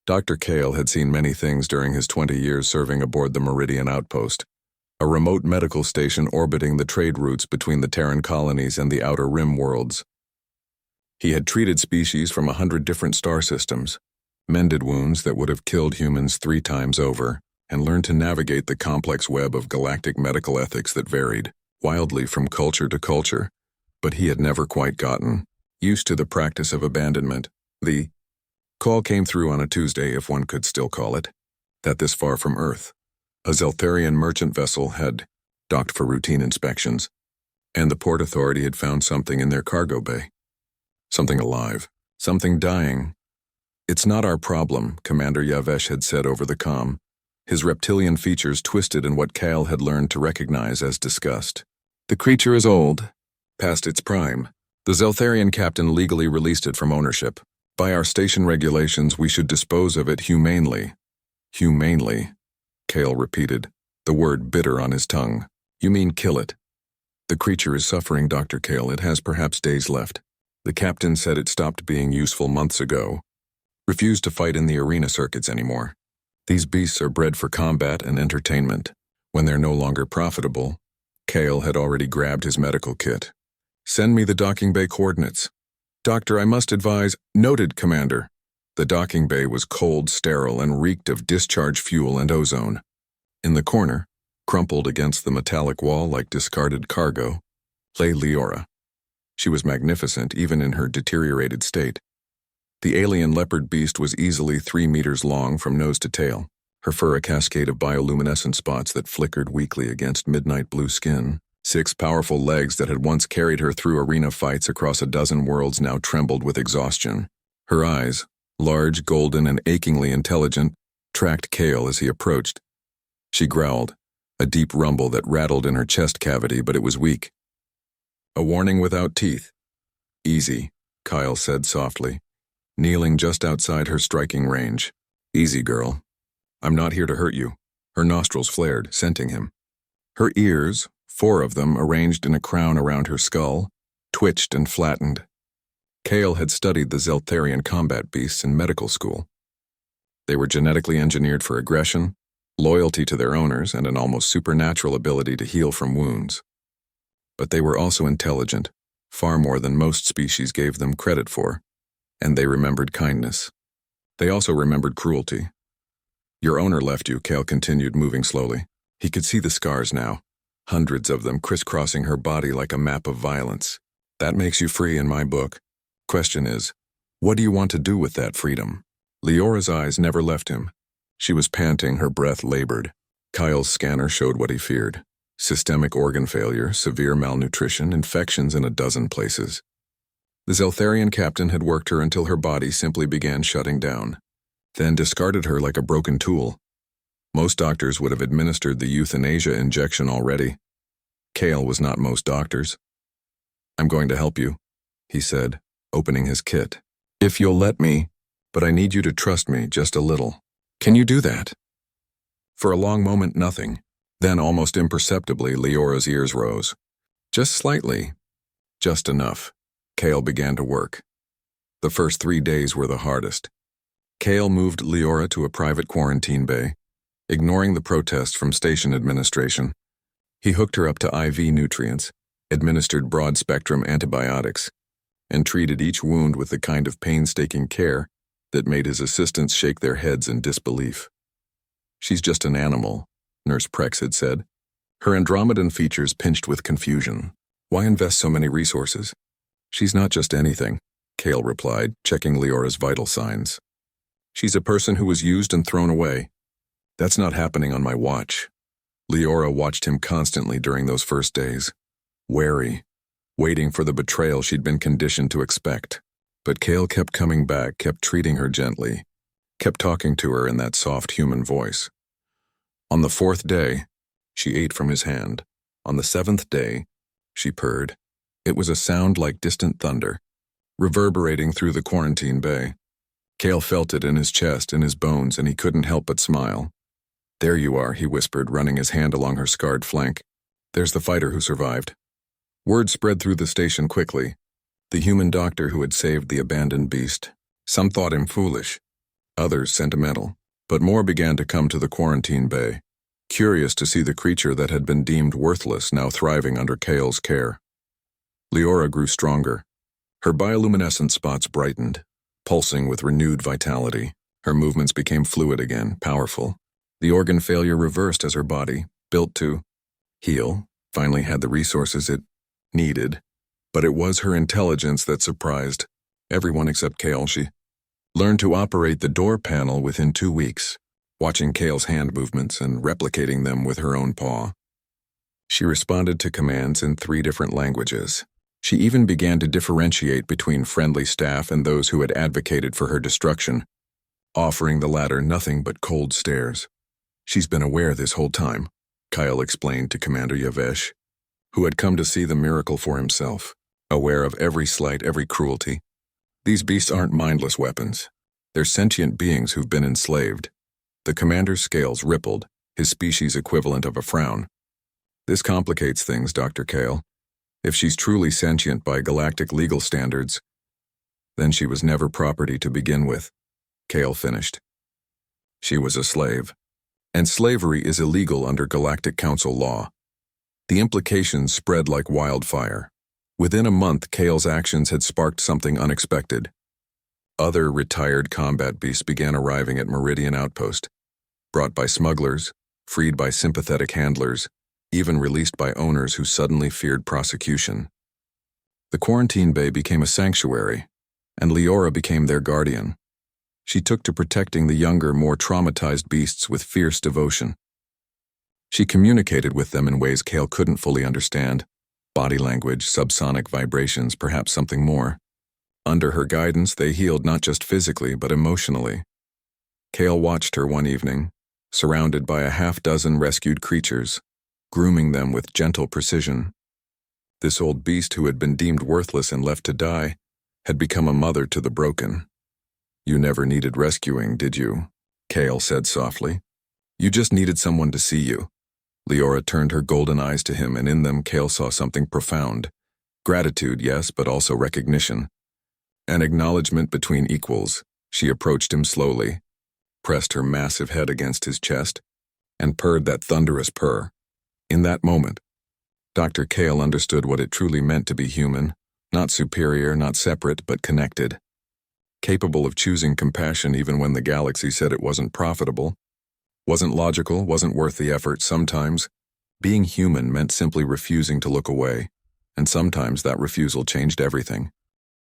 Dr. Kale had seen many things during his 20 years serving aboard the Meridian Outpost, a remote medical station orbiting the trade routes between the Terran colonies and the Outer Rim worlds. He had treated species from 100 different star systems, mended wounds that would have killed humans 3 times over, and learned to navigate the complex web of galactic medical ethics that varied wildly from culture to culture, but he had never quite gotten used to the practice of abandonment. The call came through on a Tuesday, if one could still call it, that this far from Earth, a Zeltharian merchant vessel had docked for routine inspections, and the port authority had found something in their cargo bay. Something alive, something dying. "It's not our problem," Commander Yavesh had said over the comm, his reptilian features twisted in what Kale had learned to recognize as disgust. "The creature is old, past its prime. The Zeltharian captain legally released it from ownership. By our station regulations, we should dispose of it humanely." "Humanely," Kale repeated, the word bitter on his tongue. "You mean kill it?" "The creature is suffering, Dr. Kale. It has perhaps days left. The captain said it stopped being useful months ago. Refused to fight in the arena circuits anymore. These beasts are bred for combat and entertainment. When they're no longer profitable," Kale had already grabbed his medical kit. "Send me the docking bay coordinates." "Doctor, I must advise," "Noted, Commander." The docking bay was cold, sterile, and reeked of discharge fuel and ozone. In the corner, crumpled against the metallic wall like discarded cargo, lay Leora. She was magnificent, even in her deteriorated state. The alien leopard beast was easily 3 meters long from nose to tail, her fur a cascade of bioluminescent spots that flickered weakly against midnight blue skin. 6 powerful legs that had once carried her through arena fights across a dozen worlds now trembled with exhaustion. Her eyes, large, golden, and achingly intelligent, tracked Kale as he approached. She growled, a deep rumble that rattled in her chest cavity, but it was weak. "A warning without teeth." "Easy," Kyle said softly, kneeling just outside her striking range. "Easy, girl. I'm not here to hurt you." Her nostrils flared, scenting him. Her ears, 4 of them arranged in a crown around her skull, twitched and flattened. Kale had studied the Zeltharian combat beasts in medical school. They were genetically engineered for aggression, loyalty to their owners, and an almost supernatural ability to heal from wounds. But they were also intelligent, far more than most species gave them credit for, and they remembered kindness. They also remembered cruelty. "Your owner left you," Kale continued, moving slowly. He could see the scars now, hundreds of them crisscrossing her body like a map of violence. "That makes you free in my book. Question is, what do you want to do with that freedom?" Leora's eyes never left him. She was panting, her breath labored. Kyle's scanner showed what he feared: systemic organ failure, severe malnutrition, infections in a dozen places. The Zeltharian captain had worked her until her body simply began shutting down, then discarded her like a broken tool. Most doctors would have administered the euthanasia injection already. Kale was not most doctors. "I'm going to help you," he said, opening his kit. "If you'll let me, but I need you to trust me just a little." "Can you do that?" For a long moment, nothing. Then, almost imperceptibly, Leora's ears rose. Just slightly. Just enough. Kale began to work. The first 3 days were the hardest. Kale moved Leora to a private quarantine bay, ignoring the protests from station administration. He hooked her up to IV nutrients, administered broad-spectrum antibiotics, and treated each wound with the kind of painstaking care that made his assistants shake their heads in disbelief. "She's just an animal," Nurse Prex had said, her Andromedan features pinched with confusion. "Why invest so many resources?" "She's not just anything," Kale replied, checking Leora's vital signs. "She's a person who was used and thrown away. That's not happening on my watch." Leora watched him constantly during those first days, wary, waiting for the betrayal she'd been conditioned to expect. But Kale kept coming back, kept treating her gently, kept talking to her in that soft human voice. On the 4th day, she ate from his hand. On the 7th day, she purred. It was a sound like distant thunder, reverberating through the quarantine bay. Kale felt it in his chest, in his bones, and he couldn't help but smile. "There you are," he whispered, running his hand along her scarred flank. "There's the fighter who survived." Word spread through the station quickly. The human doctor who had saved the abandoned beast. Some thought him foolish. others sentimental, but more began to come to the quarantine bay, curious to see the creature that had been deemed worthless now thriving under Kale's care. Leora grew stronger. Her bioluminescent spots brightened, pulsing with renewed vitality. Her movements became fluid again, powerful. The organ failure reversed as her body, built to heal, finally had the resources it needed. But it was her intelligence that surprised everyone except Kale. She learned to operate the door panel within 2 weeks, watching Kale's hand movements and replicating them with her own paw. She responded to commands in 3 different languages. She even began to differentiate between friendly staff and those who had advocated for her destruction, offering the latter nothing but cold stares. "She's been aware this whole time," Kyle explained to Commander Yavesh, who had come to see the miracle for himself, aware of every slight, every cruelty. "These beasts aren't mindless weapons. They're sentient beings who've been enslaved." The commander's scales rippled, his species equivalent of a frown. "This complicates things, Dr. Kale. If she's truly sentient by galactic legal standards, then she was never property to begin with," Kale finished. "She was a slave, and slavery is illegal under Galactic Council law." The implications spread like wildfire. Within a month, Kale's actions had sparked something unexpected. Other retired combat beasts began arriving at Meridian Outpost, brought by smugglers, freed by sympathetic handlers, even released by owners who suddenly feared prosecution. The quarantine bay became a sanctuary, and Leora became their guardian. She took to protecting the younger, more traumatized beasts with fierce devotion. She communicated with them in ways Kale couldn't fully understand: body language, subsonic vibrations, perhaps something more. Under her guidance, they healed not just physically, but emotionally. Kale watched her one evening, surrounded by a half-dozen rescued creatures, grooming them with gentle precision. This old beast who had been deemed worthless and left to die had become a mother to the broken. "You never needed rescuing, did you?" Kale said softly. "You just needed someone to see you." Leora turned her golden eyes to him, and in them Kale saw something profound. Gratitude, yes, but also recognition. An acknowledgement between equals. She approached him slowly, pressed her massive head against his chest, and purred that thunderous purr. In that moment, Dr. Kale understood what it truly meant to be human, not superior, not separate, but connected. Capable of choosing compassion even when the galaxy said it wasn't profitable, wasn't logical, wasn't worth the effort. Sometimes, being human meant simply refusing to look away, and sometimes that refusal changed everything.